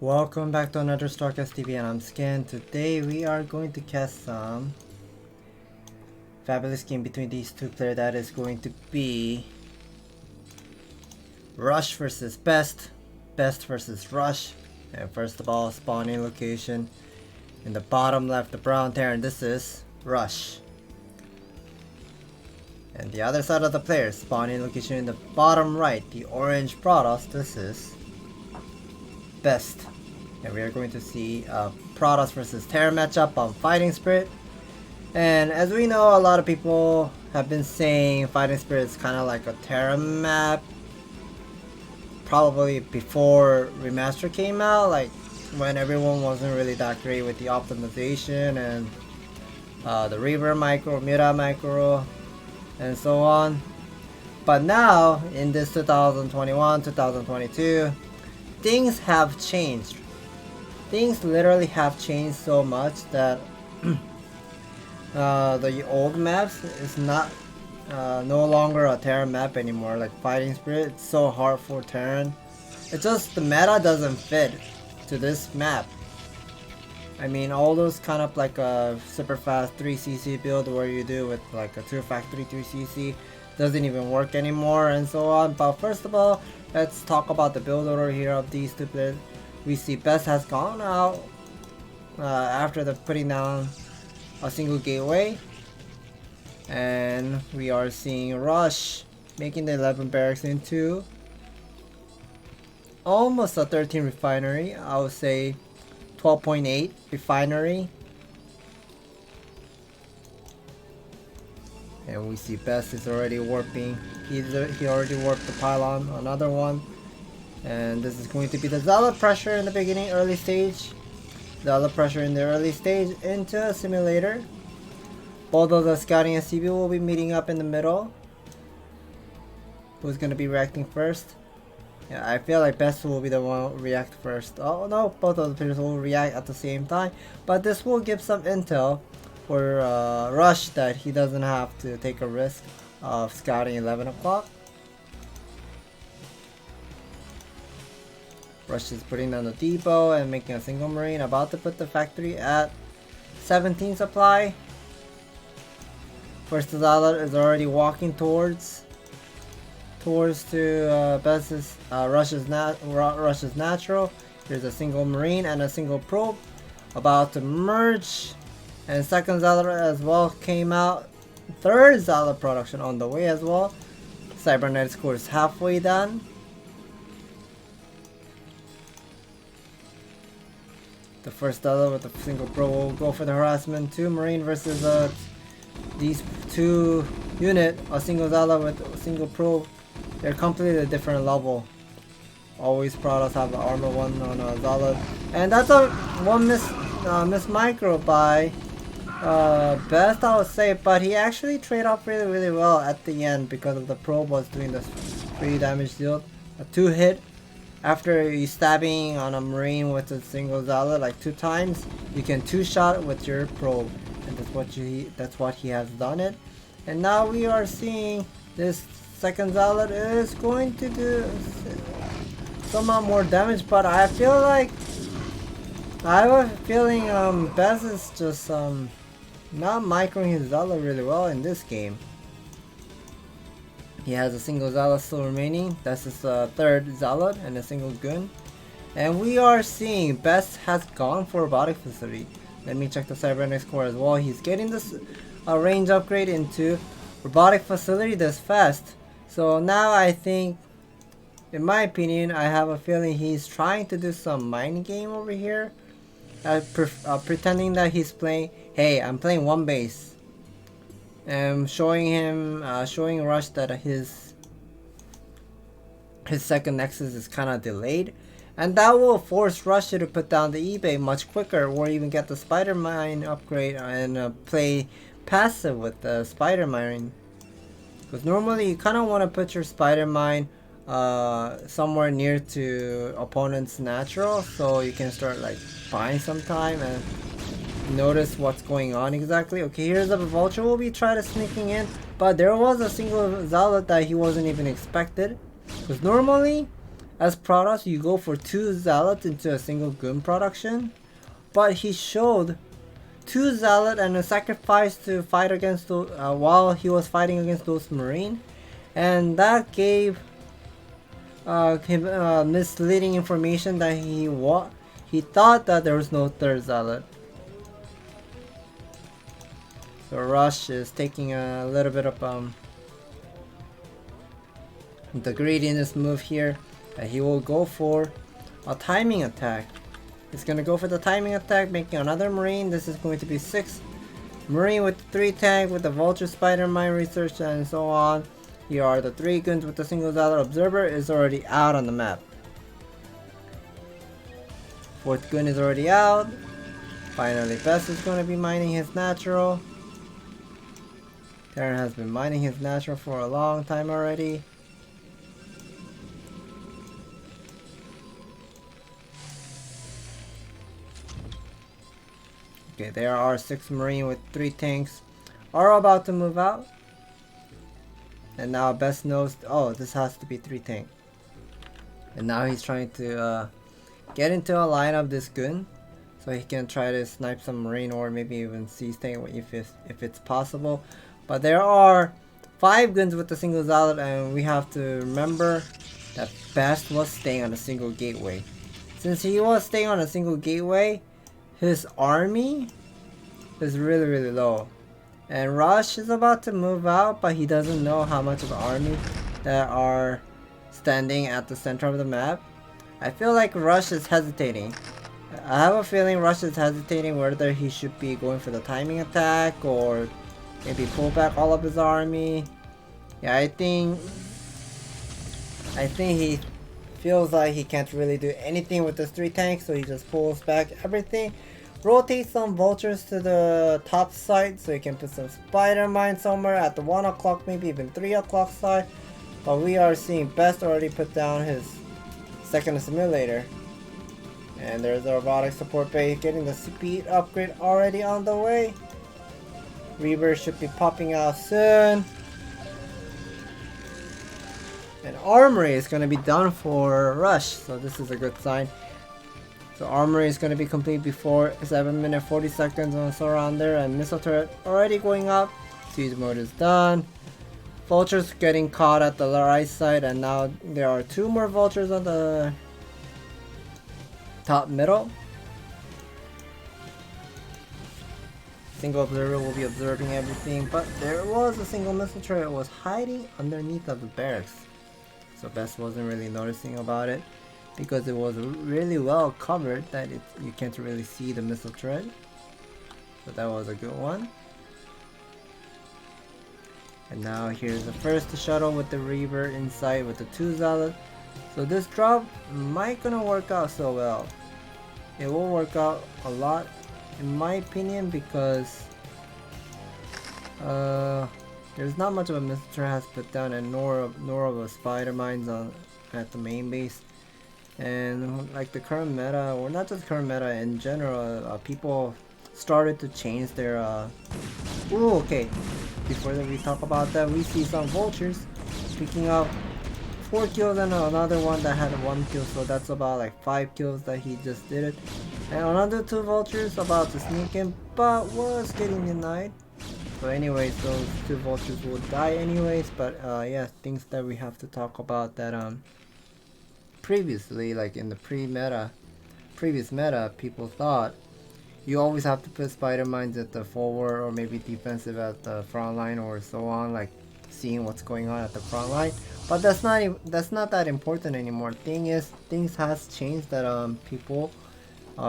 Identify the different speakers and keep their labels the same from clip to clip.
Speaker 1: Welcome back to another StarCastTV, and I'm Skin. Today we are going to cast some fabulous game between these two players. That is going to be Rush versus Best, Best versus Rush. And first of all, spawning location in the bottom left, the brown Terran. This is Rush. And the other side of the player, spawning location in the bottom right, the orange Protoss. This is Best. And we are going to see Protoss versus Terran matchup on Fighting Spirit. And as we know, a lot of people have been saying Fighting Spirit is kind of like a Terran map. Probably before Remaster came out, like when everyone wasn't really that great with the optimization and the Reaver micro, Mira micro, and so on. But now, in this 2021, 2022, things have changed. Things literally have changed so much that the old maps is not no longer a Terran map anymore. Like Fighting Spirit, it's so hard for Terran. It's just the meta doesn't fit to this map. I mean, all those kind of like a super fast 3cc build where you do with like a 2 factory 3cc doesn't even work anymore, and so on. But first of all, let's talk about the build order here of these two players. We see Best has gone out after the putting down a single gateway, and we are seeing Rush making the 11 barracks into almost a 13 refinery. I would say 12.8 refinery. And we see Best is already warping. He already warped the pylon, another one. And this is going to be the Zealot pressure in the beginning, early stage. Zealot pressure in the early stage into a simulator. Both of the scouting and CB will be meeting up in the middle. Who's going to be reacting first? Yeah, I feel like Best will be the one to react first. Oh no, both of the players will react at the same time. But this will give some intel for Rush that he doesn't have to take a risk of scouting 11 o'clock. Rush is putting down the depot and making a single marine, about to put the factory at 17 supply. First Zealot is already walking towards to Best's Rush's natural. There's a single marine and a single probe about to merge, and second Zealot as well came out. Third Zealot production on the way as well. Cybernetic score is halfway done. The first Zealot with a single probe will go for the harassment. 2 marine versus these 2 unit. A single Zealot with a single probe. They're completely different level. Always Protoss have the armor 1 on a Zealot. And that's a one miss micro by Best, I would say. But he actually traded off really well at the end because of the probe was doing the 3 damage deal. A 2 hit. After you stabbing on a marine with a single Zealot like 2 times, you can 2-shot with your probe, and that's what he has done it. And now we are seeing this second Zealot is going to do somewhat more damage, but I feel like I have a feeling Best is just not microing his Zealot really well in this game. He has a single Zealot still remaining. That's his third Zealot and a single gun. And we are seeing Best has gone for robotic facility. Let me check the cybernetic score as well. He's getting this range upgrade into robotic facility this fast. So now I think, in my opinion, I have a feeling he's trying to do some mind game over here. Pretending that he's playing, hey, I'm playing one base. And showing Rush that his second Nexus is kind of delayed, and that will force Rush to put down the eBay much quicker, or even get the Spider Mine upgrade and play passive with the Spider Mine. Because normally you kind of want to put your Spider Mine somewhere near to opponent's natural, so you can start like buying some time and notice what's going on exactly. Okay, here's the Vulture will be trying to sneaking in, but there was a single Zealot that he wasn't even expected. Because normally as Protoss, you go for 2 Zealots into a single Goon production, but he showed 2 Zealot and a sacrifice to fight against those, while he was fighting against those Marine, and that gave him misleading information that he thought that there was no 3rd Zealot. So Rush is taking a little bit of the greediness move here, and he will go for a timing attack. He's gonna go for the timing attack, making another Marine. This is going to be 6 Marine with 3 tank with the Vulture, Spider Mine Research, and so on. Here are the 3 guns with the single Zealot. Observer is already out on the map. 4th gun is already out. Finally, Best is going to be mining his natural. Terran has been mining his natural for a long time already. Okay, there are 6 Marine with 3 tanks are about to move out. And now Best knows, oh, this has to be 3 tank. And now he's trying to get into a line of this gun, so he can try to snipe some Marine or maybe even seize tank if it's possible. But there are 5 guns with a single Zealot, and we have to remember that Best was staying on a single gateway. Since he was staying on a single gateway, his army is really low. And Rush is about to move out, but he doesn't know how much of an army that are standing at the center of the map. I feel like Rush is hesitating. I have a feeling Rush is hesitating whether he should be going for the timing attack or maybe pull back all of his army. Yeah, I think he feels like he can't really do anything with this 3 tanks, so he just pulls back everything. Rotate some Vultures to the top side so you can put some Spider Mine somewhere at the 1 o'clock, maybe even 3 o'clock side. But we are seeing Best already put down his 2nd simulator. And there's a robotic support bay getting the speed upgrade already on the way. Reaver should be popping out soon. And Armory is going to be done for Rush, so this is a good sign. So Armory is going to be complete before 7 minutes 40 seconds or so around there, and Missile Turret already going up. Siege mode is done. Vultures getting caught at the right side, and now there are 2 more Vultures on the top middle. Single observer will be observing everything, but there was a single missile turret that was hiding underneath of the barracks. So Best wasn't really noticing about it, because it was really well covered that you can't really see the missile turret. So that was a good one. And now here's the first shuttle with the Reaver inside with the 2 Zealot. So this drop might gonna work out so well. It will work out a lot in my opinion, because there's not much of a missile turret has put down, and nor of a spider mines at the main base. And like the current meta, or not just current meta in general, people started to change their ooh, okay, before that we talk about that, we see some Vultures picking up 4 kills and another one that had 1 kill, so that's about like 5 kills that he just did it. And another 2 Vultures about to sneak in, but was getting denied. So anyways, those 2 Vultures will die anyways, but yeah, things that we have to talk about that previously, like in the previous meta, people thought you always have to put spider mines at the forward or maybe defensive at the front line or so on, like seeing what's going on at the front line. But that's not that important anymore. Thing is, things has changed that people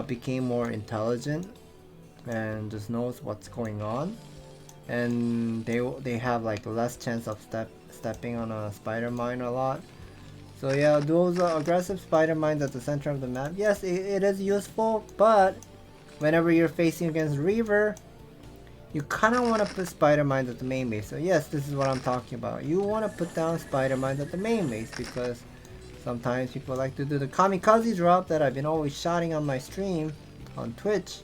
Speaker 1: became more intelligent and just knows what's going on, and they have like less chance of stepping on a spider mine a lot. So yeah, those aggressive spider mines at the center of the map, yes, it is useful, but whenever you're facing against Reaver, you kind of want to put spider mines at the main base. So yes, this is what I'm talking about. You want to put down spider mines at the main base, because sometimes people like to do the kamikaze drop that I've been always shouting on my stream on Twitch,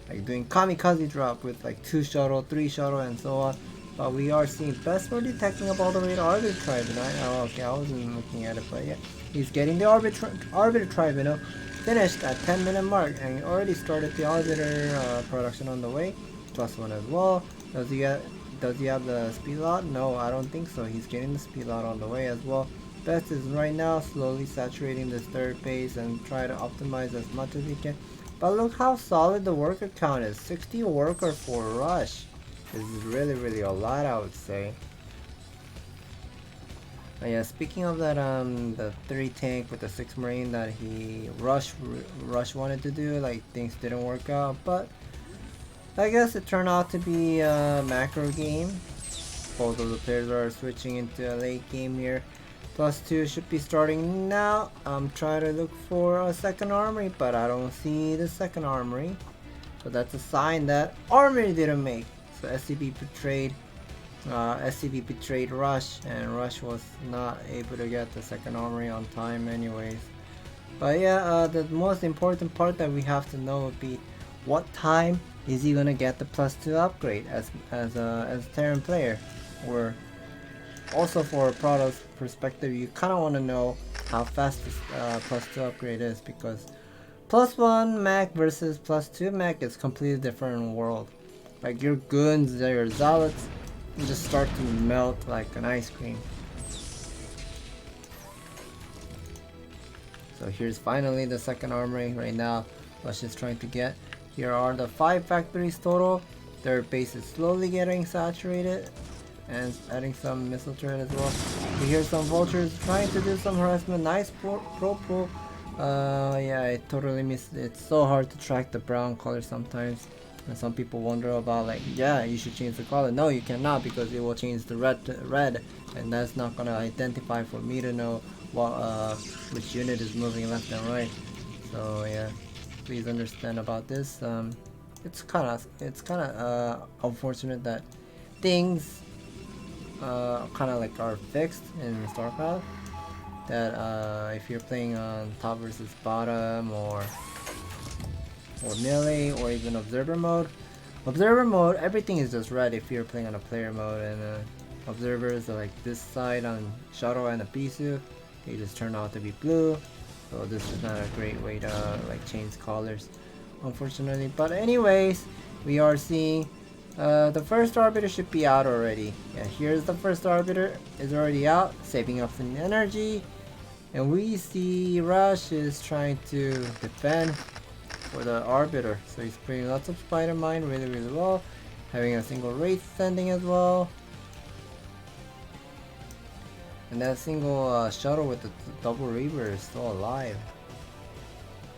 Speaker 1: like doing kamikaze drop with like 2 shuttle, 3 shuttle, and so on. But we are seeing Best already teching up all the way to Arbiter Tribunal. Oh, okay, I wasn't looking at it, but yeah. He's getting the Arbiter Tribunal finished at 10-minute mark, and he already started the Arbiter production on the way. +1 as well. Does he have the speed lot? No, I don't think so. He's getting the speed lot on the way as well. Best is right now slowly saturating this third base and try to optimize as much as he can. But look how solid the worker count is. 60 worker for rush. This is really a lot, I would say. But yeah, speaking of that, the 3 tank with the 6 marine that he rush wanted to do, like things didn't work out. But I guess it turned out to be a macro game. Both of the players are switching into a late game here. +2 should be starting now. I'm trying to look for a second armory, but I don't see the second armory. So that's a sign that armory didn't make. So SCB betrayed Rush, and Rush was not able to get the second armory on time anyways. But yeah, the most important part that we have to know would be what time is he gonna get the +2 upgrade as a Terran player, or also for a product perspective, you kind of want to know how fast this +2 upgrade is, because +1 mech versus +2 mech is completely different world. Like your goons, your zealots, just start to melt like an ice cream. So here's finally the second armory right now. Rush is trying to get. Here are the 5 factories total. Their base is slowly getting saturated. And adding some missile turret as well. We hear some vultures trying to do some harassment. Nice pro. Yeah, I totally missed it. It's so hard to track the brown color sometimes. And some people wonder about, like, yeah, you should change the color. No, you cannot, because it will change the red to red, and that's not gonna identify for me to know what which unit is moving left and right. So yeah, please understand about this. It's kind of unfortunate that things kind of like are fixed in StarCraft, that if you're playing on top versus bottom or melee or even observer mode, everything is just red if you're playing on a player mode, and observers are like this side on shuttle and a Bisu, they just turn out to be blue. So this is not a great way to like change colors, unfortunately. But anyways, we are seeing the first Arbiter should be out already. Yeah, here's the first Arbiter, is already out, saving up some energy. And we see Rush is trying to defend for the Arbiter. So he's putting lots of Spider Mine really well. Having a single Wraith sending as well. And that single shuttle with the double Reaver is still alive.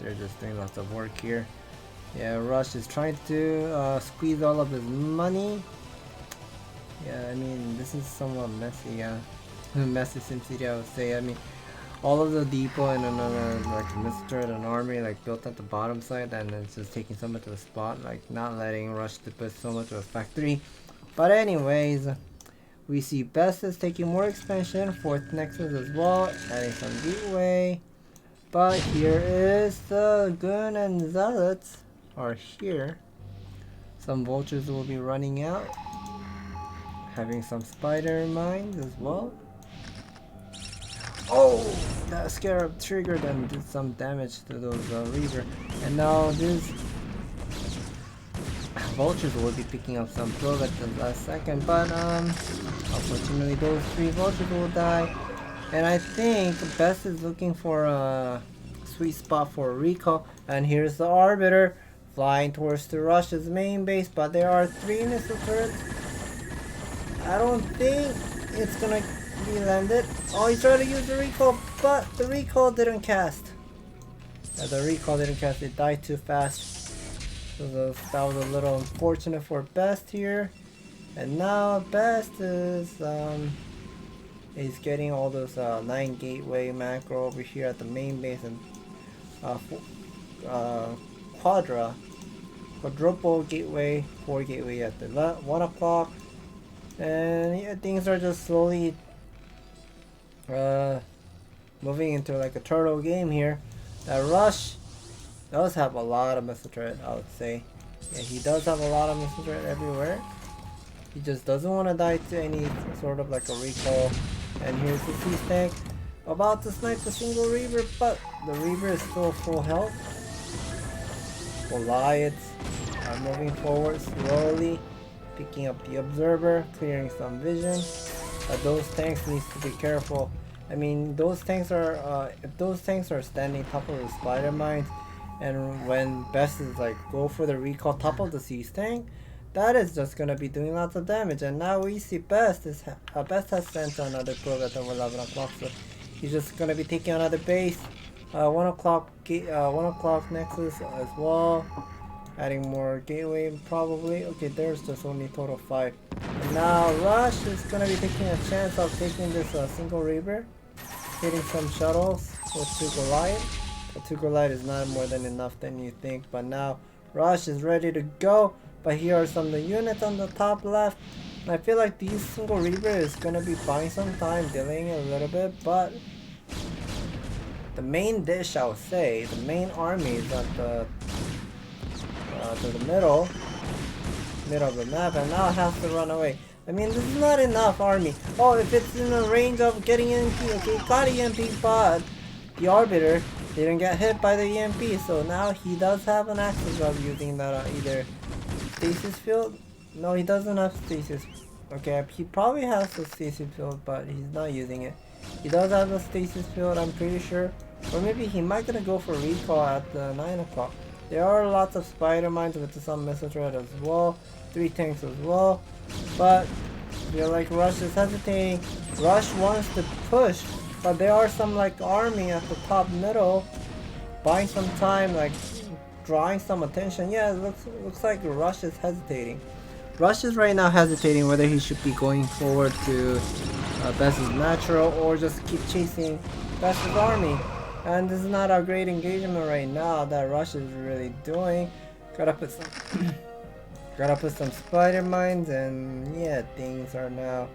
Speaker 1: They're just doing lots of work here. Yeah, Rush is trying to squeeze all of his money. Yeah, I mean, this is somewhat messy, yeah. Messy SimCity, I would say. I mean, all of the depot and another, like, Mr. and army, like, built at the bottom side, and it's just taking so much of a spot, like, not letting Rush to put so much of a factory. But anyways, we see Best is taking more expansion, 4th Nexus as well, adding some gateway. But here is the Gun and Zealots are here. Some vultures will be running out, having some spider mines as well. Oh, that scarab triggered and did some damage to those Reaver. And now these vultures will be picking up some probe at the last second, but unfortunately those 3 vultures will die. And I think Best is looking for a sweet spot for a recall. And here's the Arbiter flying towards the Rush's main base, but there are 3 missile turrets. I don't think it's gonna be landed. Oh, he tried to use the recall, but the recall didn't cast. Yeah, the recall didn't cast, it died too fast. So that was a little unfortunate for Best here. And now Best is he's getting all those 9 gateway macro over here at the main base, and quadruple gateway, 4 gateway at the 1 o'clock. And yeah, things are just slowly moving into like a turtle game here. That Rush does have a lot of missile turret, I would say. Yeah, he does have a lot of missile turret everywhere. He just doesn't want to die to any sort of like a recall. And here's the Sea Tank about to snipe the single Reaver, but the Reaver is still full health. Goliaths are moving forward slowly, picking up the Observer, clearing some vision. But those tanks needs to be careful. I mean, those tanks are, if those tanks are standing top of the spider mines, and when Best is like, go for the recall top of the Sea Tank, that is just gonna be doing lots of damage. And now we see Best has sent another probe at over 11 o'clock, so he's just gonna be taking another base. 1 o'clock Nexus as well. Adding more gateway probably. Okay, there's just only total 5. And now Rush is gonna be taking a chance of taking this single Reaver, hitting some shuttles with 2 Goliath. But 2 Goliath is not more than enough than you think. But now Rush is ready to go. But here are some of the units on the top left. And I feel like these single Reaver is gonna be buying some time, delaying it a little bit, but the main dish, I would say, the main army is at the middle of the map, and now it has to run away. I mean, this is not enough army. Oh, if it's in the range of getting EMP, okay, got EMP, but the Arbiter didn't get hit by the EMP, so now he does have an access of using that either stasis field. No, he doesn't have stasis. Okay, he probably has the stasis field, but he's not using it. He does have a stasis field, I'm pretty sure. Or maybe he might gonna go for recall at the 9 o'clock. There are lots of spider mines with some missile threat as well. 3 tanks as well. But I feel like Rush is hesitating. Rush wants to push, but there are some like army at the top middle buying some time, like drawing some attention. Yeah, it looks like Rush is hesitating. Rush is right now hesitating whether he should be going forward to Best's natural or just keep chasing Best's army. And this is not a great engagement right now that Rush is really doing. Gotta put some spider mines, and yeah, things are now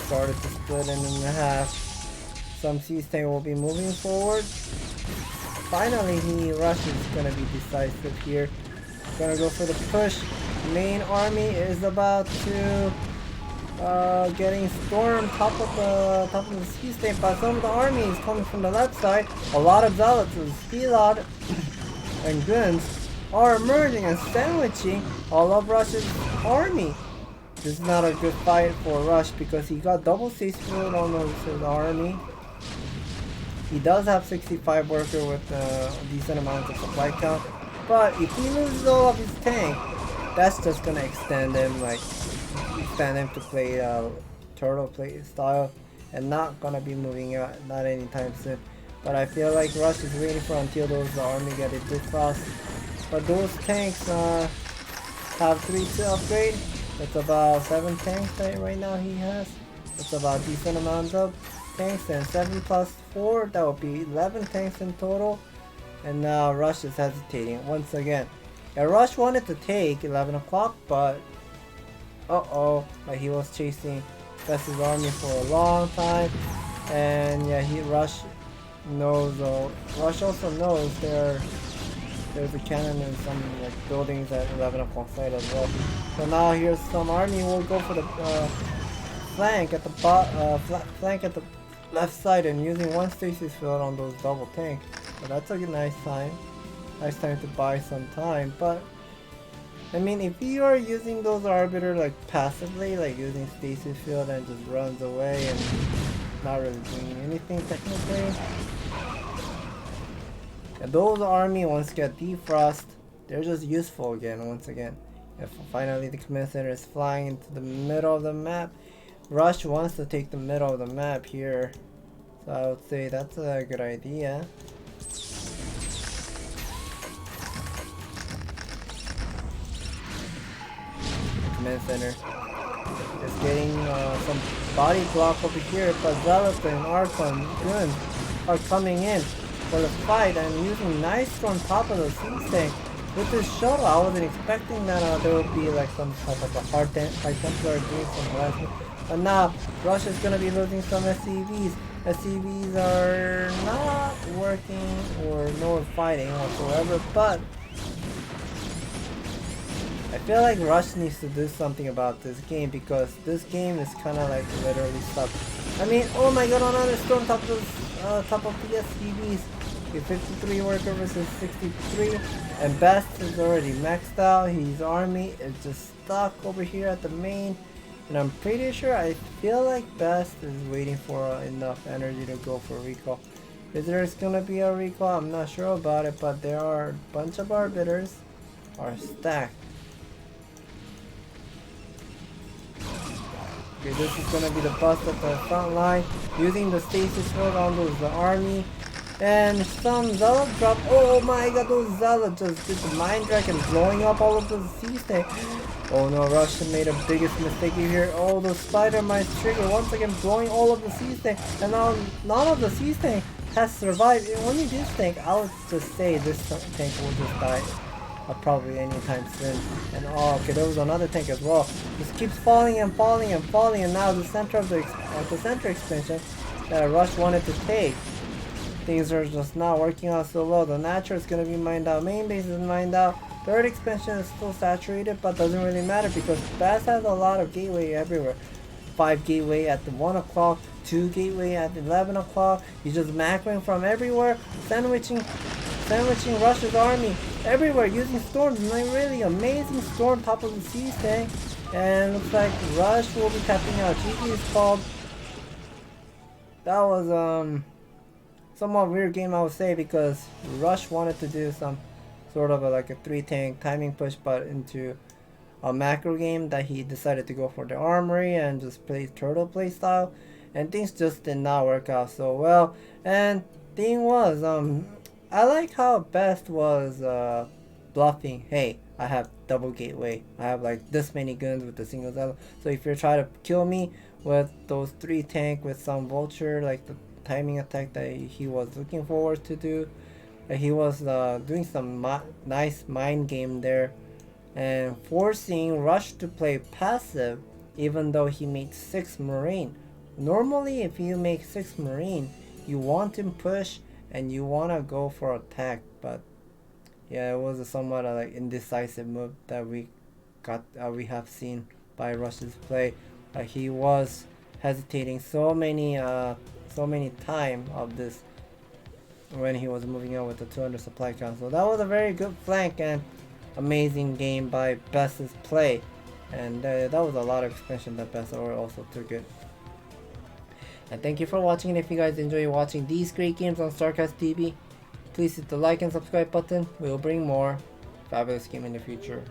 Speaker 1: started to split in half. Some Sea Tank will be moving forward. Finally, Rush is gonna be decisive here. Gonna go for the push. Main army is about to getting stormed top of the Sea Tank, but some of the army is coming from the left side. A lot of zealots, Stelod and Guns are emerging and sandwiching all of Rush's army. This is not a good fight for Rush because he got double stasis field on his army. He does have 65 worker with a decent amount of supply count, but if he loses all of his tank, that's just gonna extend him to play turtle play style, and not gonna be moving out, not anytime soon. But I feel like Rush is waiting for until those army get it this fast. But those tanks have 3 to upgrade. It's about 7 tanks right now he has. It's about decent amount of tanks, and 7 plus 4, that would be 11 tanks in total. And now Rush is hesitating once again. Yeah, Rush wanted to take 11 o'clock, but but he was chasing Best's army for a long time. And yeah, Rush also knows there's a cannon and some like buildings at 11 o'clock side as well. So now here's some army will go for the flank at the left side and using 1 stasis field on those double tanks. So that's a nice time. Nice time to buy some time. But I mean, if you are using those Arbiter like passively, like using stasis field and just runs away and not really doing anything technically, and those army once get defrost, they're just useful again once again. If finally the command center is flying into the middle of the map, Rush wants to take the middle of the map here. So I would say that's a good idea. Command center is getting some body block over here, but Zealot and Archon Gun are coming in for the fight and using nice on top of the Sea Tank. With this shuttle, I wasn't expecting that there would be like some type of a hard Templar doing some harassment. But now, Rush is going to be losing some SCVs. SCVs are not working or no fighting whatsoever, but I feel like Rush needs to do something about this game because this game is kind of like literally stuck. I mean, oh my god, another storm top of PSCVs. 53 worker versus 63, and Best is already maxed out. His army is just stuck over here at the main, and I'm pretty sure, I feel like Best is waiting for enough energy to go for recall. Is there's gonna be a recall? I'm not sure about it, but there are a bunch of arbiters are stacked. Okay, this is gonna be the bust at the front line, using the stasis field on those army. And some Zealot drop. Oh my god, those Zealot just did the Mind Dragon blowing up all of the Sea Snake. Oh no, Russian made a biggest mistake here. Oh, the Spider Might trigger once again, blowing all of the Sea Snake. And now none of the Sea Snake has survived. Only this tank, I would just say this tank will just die probably anytime soon. And oh, okay, there was another tank as well. Just keeps falling and falling and falling. And now the center of the center expansion that Rush wanted to take. Things are just not working out so well. The natural is going to be mined out. Main base is mined out. Third expansion is still saturated, but doesn't really matter because Bass has a lot of gateway everywhere. 5 gateway at the 1 o'clock, 2 gateway at 11 o'clock. He's just macroing from everywhere, sandwiching Russia's army everywhere using storms. Like really amazing storm top of the sea tank. And looks like Rush will be tapping out. GG is called. That was somewhat weird game, I would say, because Rush wanted to do some sort of like a 3 tank timing push, but into a macro game that he decided to go for the armory and just play turtle play style, and things just did not work out so well. And thing was, I like how Best was bluffing. Hey, I have double gateway. I have like this many guns with the single Zealot. So if you're trying to kill me with those 3 tank with some vulture, like the timing attack that he was looking forward to do, he was doing some nice mind game there and forcing Rush to play passive even though he made 6 Marine. Normally if you make 6 Marine, you want him push and you want to go for attack, but yeah, it was a somewhat like indecisive move that we have seen by Rush's play. He was hesitating so many time of this when he was moving on with the 200 supply count. So that was a very good flank and amazing game by Best's play, and that was a lot of expansion that Best also took it. And thank you for watching, and if you guys enjoy watching these great games on StarCastTV, please hit the like and subscribe button. We will bring more fabulous game in the future.